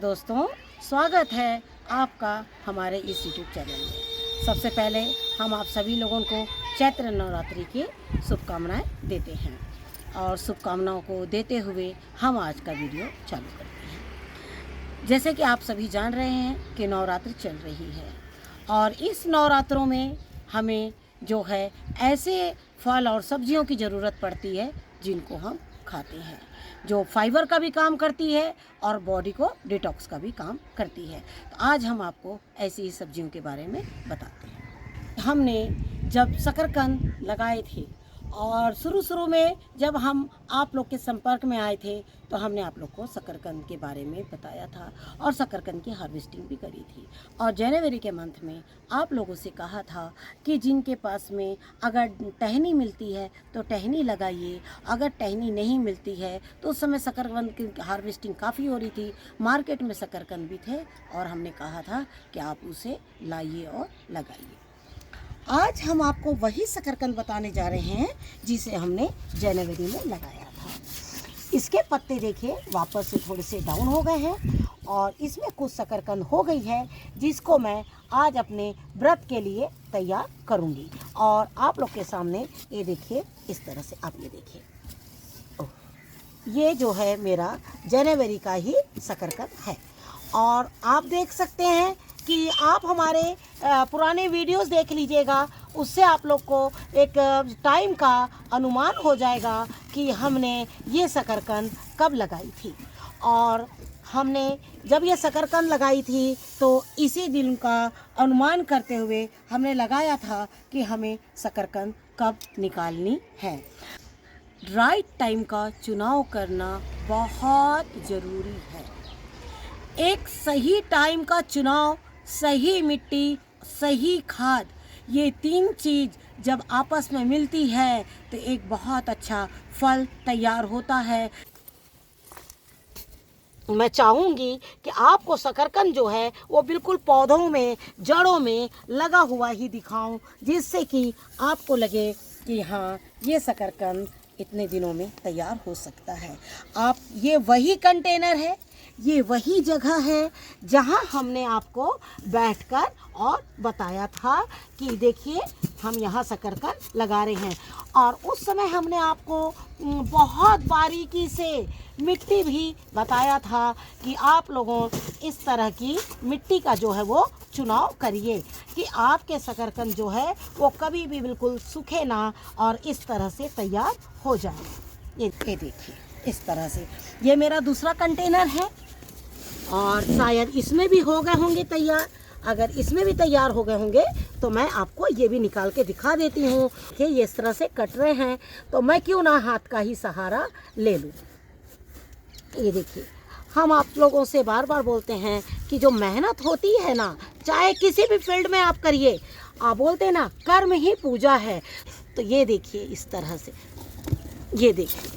दोस्तों, स्वागत है आपका हमारे इस यूट्यूब चैनल में। सबसे पहले हम आप सभी लोगों को चैत्र नवरात्रि की शुभकामनाएं देते हैं और शुभकामनाओं को देते हुए हम आज का वीडियो चालू करते हैं। जैसे कि आप सभी जान रहे हैं कि नवरात्रि चल रही है और इस नवरात्रों में हमें जो है ऐसे फल और सब्जियों की ज़रूरत पड़ती है जिनको हम खाते हैं, जो फाइबर का भी काम करती है और बॉडी को डिटॉक्स का भी काम करती है। तो आज हम आपको ऐसी ही सब्जियों के बारे में बताते हैं। हमने जब शकरकंद लगाए थे और शुरू में जब हम आप लोग के संपर्क में आए थे तो हमने आप लोग को शकरकंद के बारे में बताया था और शकरकंद की हार्वेस्टिंग भी करी थी। और जनवरी के मंथ में आप लोगों से कहा था कि जिनके पास में अगर टहनी मिलती है तो टहनी लगाइए, अगर टहनी नहीं मिलती है तो उस समय शकरकंद की हार्वेस्टिंग काफ़ी हो रही थी, मार्केट में शकरकंद भी थे और हमने कहा था कि आप उसे लाइए और लगाइए। आज हम आपको वही शकरकंद बताने जा रहे हैं जिसे हमने जनवरी में लगाया था। इसके पत्ते देखिए वापस से थोड़े से डाउन हो गए हैं और इसमें कुछ शकरकंद हो गई है जिसको मैं आज अपने व्रत के लिए तैयार करूंगी। और आप लोग के सामने ये देखिए, इस तरह से आप ये देखिए, ये जो है मेरा जनवरी का ही शकरकंद है। और आप देख सकते हैं कि आप हमारे पुराने वीडियोस देख लीजिएगा, उससे आप लोग को एक टाइम का अनुमान हो जाएगा कि हमने ये शकरकंद कब लगाई थी। और हमने जब ये शकरकंद लगाई थी तो इसी दिन का अनुमान करते हुए हमने लगाया था कि हमें शकरकंद कब निकालनी है। राइट टाइम का चुनाव करना बहुत ज़रूरी है। एक सही टाइम का चुनाव, सही मिट्टी, सही खाद, ये तीन चीज़ जब आपस में मिलती है तो एक बहुत अच्छा फल तैयार होता है। मैं चाहूँगी कि आपको शकरकंद जो है वो बिल्कुल पौधों में, जड़ों में लगा हुआ ही दिखाऊं, जिससे कि आपको लगे कि हाँ, ये शकरकंद इतने दिनों में तैयार हो सकता है। आप ये वही कंटेनर है, ये वही जगह है जहां हमने आपको बैठकर और बताया था कि देखिए हम यहाँ शकरकंद लगा रहे हैं। और उस समय हमने आपको बहुत बारीकी से मिट्टी भी बताया था कि आप लोगों इस तरह की मिट्टी का जो है वो चुनाव करिए कि आपके शकरकंद जो है वो कभी भी बिल्कुल सूखे ना और इस तरह से तैयार हो जाए। ये देखिए, इस तरह से ये मेरा दूसरा कंटेनर है और शायद इसमें भी हो गए होंगे तैयार। अगर इसमें भी तैयार हो गए होंगे तो मैं आपको ये भी निकाल के दिखा देती हूँ कि ये इस तरह से कट रहे हैं, तो मैं क्यों ना हाथ का ही सहारा ले लूँ। ये देखिए, हम आप लोगों से बार बार बोलते हैं कि जो मेहनत होती है ना, चाहे किसी भी फील्ड में आप करिए, आप बोलते हैं ना कर्म ही पूजा है। तो ये देखिए, इस तरह से ये देखिए,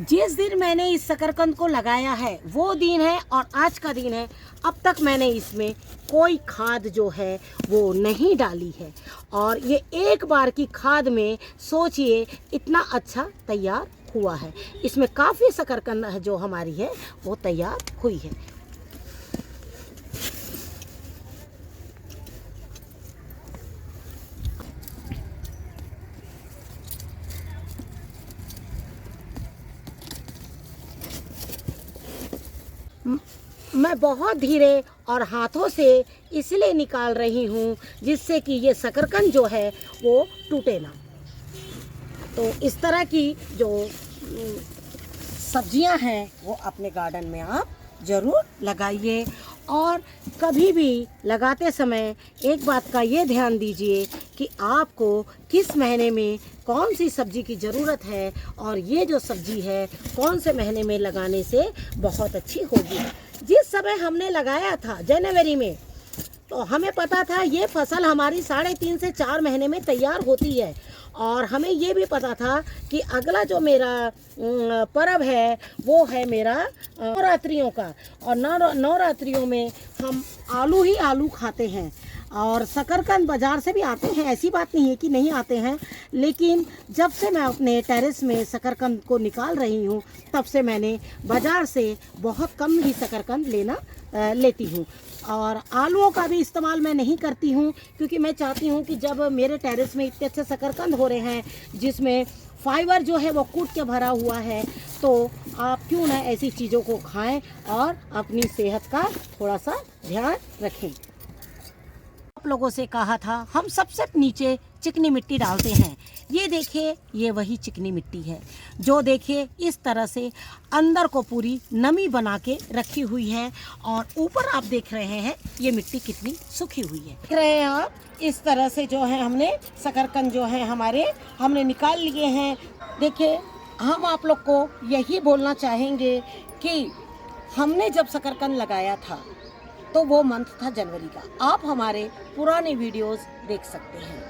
जिस दिन मैंने इस शकरकंद को लगाया है वो दिन है और आज का दिन है। अब तक मैंने इसमें कोई खाद जो है वो नहीं डाली है और ये एक बार की खाद में सोचिए इतना अच्छा तैयार हुआ है। इसमें काफ़ी शकरकंद जो हमारी है वो तैयार हुई है। मैं बहुत धीरे और हाथों से इसलिए निकाल रही हूँ जिससे कि ये शकरकंद जो है वो टूटे ना। तो इस तरह की जो सब्जियां हैं वो अपने गार्डन में आप ज़रूर लगाइए। और कभी भी लगाते समय एक बात का ये ध्यान दीजिए कि आपको किस महीने में कौन सी सब्ज़ी की ज़रूरत है और ये जो सब्ज़ी है कौन से महीने में लगाने से बहुत अच्छी होगी। जिस समय हमने लगाया था जनवरी में, तो हमें पता था ये फसल हमारी 3.5 से 4 महीने में तैयार होती है। और हमें ये भी पता था कि अगला जो मेरा पर्व है वो है मेरा नवरात्रियों का। और नवरात्रियों में हम आलू ही आलू खाते हैं। और शकरकंद बाज़ार से भी आते हैं, ऐसी बात नहीं है कि नहीं आते हैं, लेकिन जब से मैं अपने टेरेस में शकरकंद को निकाल रही हूँ तब से मैंने बाज़ार से बहुत कम ही शकरकंद लेती हूँ। और आलूओं का भी इस्तेमाल मैं नहीं करती हूँ, क्योंकि मैं चाहती हूँ कि जब मेरे टेरेस में इतने अच्छे शकरकंद हो रहे हैं जिसमें फाइबर जो है वो कूट के भरा हुआ है, तो आप क्यों ना ऐसी चीज़ों को खाएं और अपनी सेहत का थोड़ा सा ध्यान रखें। आप लोगों से कहा था हम सबसे नीचे चिकनी मिट्टी डालते हैं। ये देखिए, ये वही चिकनी मिट्टी है जो देखिए इस तरह से अंदर को पूरी नमी बना के रखी हुई है, और ऊपर आप देख रहे हैं ये मिट्टी कितनी सूखी हुई है। देख रहे हैं आप, इस तरह से जो है हमने शकरकंद जो है हमने निकाल लिए हैं। देखिए, हम आप लोग को यही बोलना चाहेंगे कि हमने जब शकरकंद लगाया था तो वो मंथ था जनवरी का। आप हमारे पुराने वीडियोस देख सकते हैं,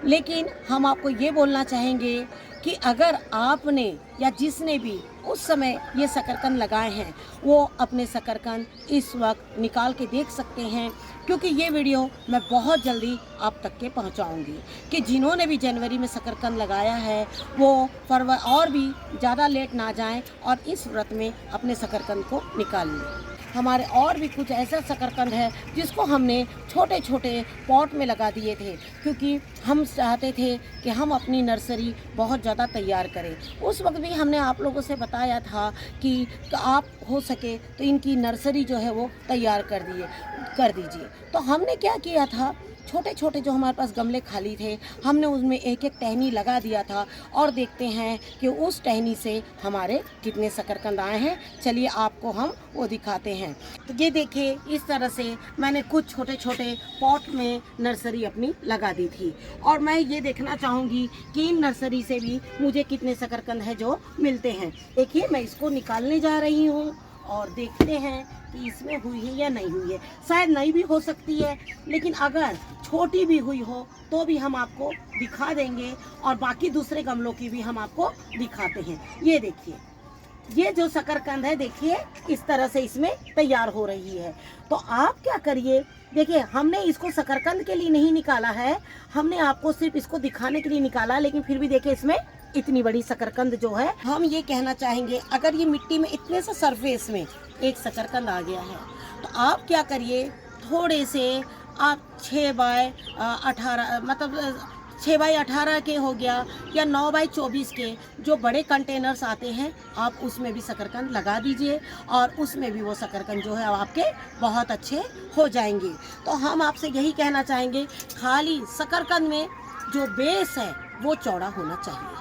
लेकिन हम आपको ये बोलना चाहेंगे कि अगर आपने या जिसने भी उस समय ये शकरकंद लगाए हैं वो अपने शकरकंद इस वक्त निकाल के देख सकते हैं, क्योंकि ये वीडियो मैं बहुत जल्दी आप तक के पहुंचाऊंगी कि जिन्होंने भी जनवरी में शकरकंद लगाया है वो फरवरी और भी ज़्यादा लेट ना जाएं और इस व्रत में अपने शकरकंद को निकाल लें। हमारे और भी कुछ ऐसा शकरकंद है जिसको हमने छोटे छोटे पॉट में लगा दिए थे, क्योंकि हम चाहते थे कि हम अपनी नर्सरी बहुत ज़्यादा तैयार करें। उस वक्त भी हमने आप लोगों से बताया था कि आप हो सके तो इनकी नर्सरी जो है वो तैयार कर दीजिए। तो हमने क्या किया था, छोटे छोटे जो हमारे पास गमले खाली थे हमने उसमें एक एक टहनी लगा दिया था, और देखते हैं कि उस टहनी से हमारे कितने शकरकंद आए हैं। चलिए आपको हम वो दिखाते हैं। तो ये देखिए, इस तरह से मैंने कुछ छोटे छोटे पॉट में नर्सरी अपनी लगा दी थी, और मैं ये देखना चाहूँगी कि इन नर्सरी से भी मुझे कितने शकरकंद है जो मिलते हैं। देखिए, मैं इसको निकालने जा रही हूँ और देखते हैं कि इसमें हुई है या नहीं हुई है। शायद नहीं भी हो सकती है, लेकिन अगर छोटी भी हुई हो तो भी हम आपको दिखा देंगे, और बाकी दूसरे गमलों की भी हम आपको दिखाते हैं। ये देखिए, ये जो शकरकंद है देखिए इस तरह से इसमें तैयार हो रही है। तो आप क्या करिए, देखिए हमने इसको शकरकंद के लिए नहीं निकाला है, हमने आपको सिर्फ इसको दिखाने के लिए निकाला, लेकिन फिर भी देखिए इसमें इतनी बड़ी शकरकंद जो है। हम ये कहना चाहेंगे, अगर ये मिट्टी में इतने से सरफेस में एक शकरकंद आ गया है तो आप क्या करिए, थोड़े से आप 6x18 मतलब 6x18 के हो गया या 9x24 के जो बड़े कंटेनर्स आते हैं आप उसमें भी शकरकंद लगा दीजिए, और उसमें भी वो शकरकंद जो है आपके बहुत अच्छे हो जाएंगे। तो हम आपसे यही कहना चाहेंगे, खाली शकरकंद में जो बेस है वो चौड़ा होना चाहिए।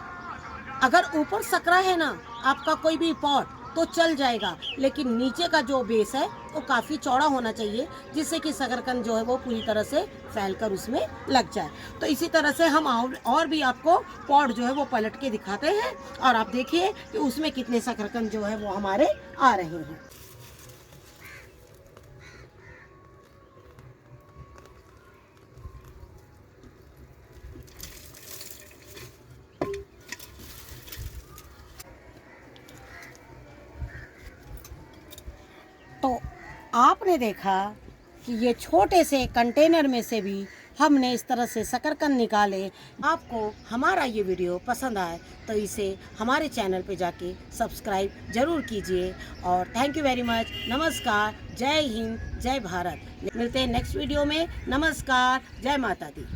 अगर ऊपर सकरा है ना आपका कोई भी पॉट तो चल जाएगा, लेकिन नीचे का जो बेस है वो काफ़ी चौड़ा होना चाहिए, जिससे कि शकरकंद जो है वो पूरी तरह से फैलकर उसमें लग जाए। तो इसी तरह से हम और भी आपको पॉट जो है वो पलट के दिखाते हैं, और आप देखिए कि उसमें कितने शकरकंद जो है वो हमारे आ रहे हैं। तो आपने देखा कि ये छोटे से कंटेनर में से भी हमने इस तरह से शकरकंद निकाले। आपको हमारा ये वीडियो पसंद आए तो इसे हमारे चैनल पे जाके सब्सक्राइब ज़रूर कीजिए, और थैंक यू वेरी मच। नमस्कार, जय हिंद, जय भारत। मिलते हैं नेक्स्ट वीडियो में। नमस्कार, जय माता दी।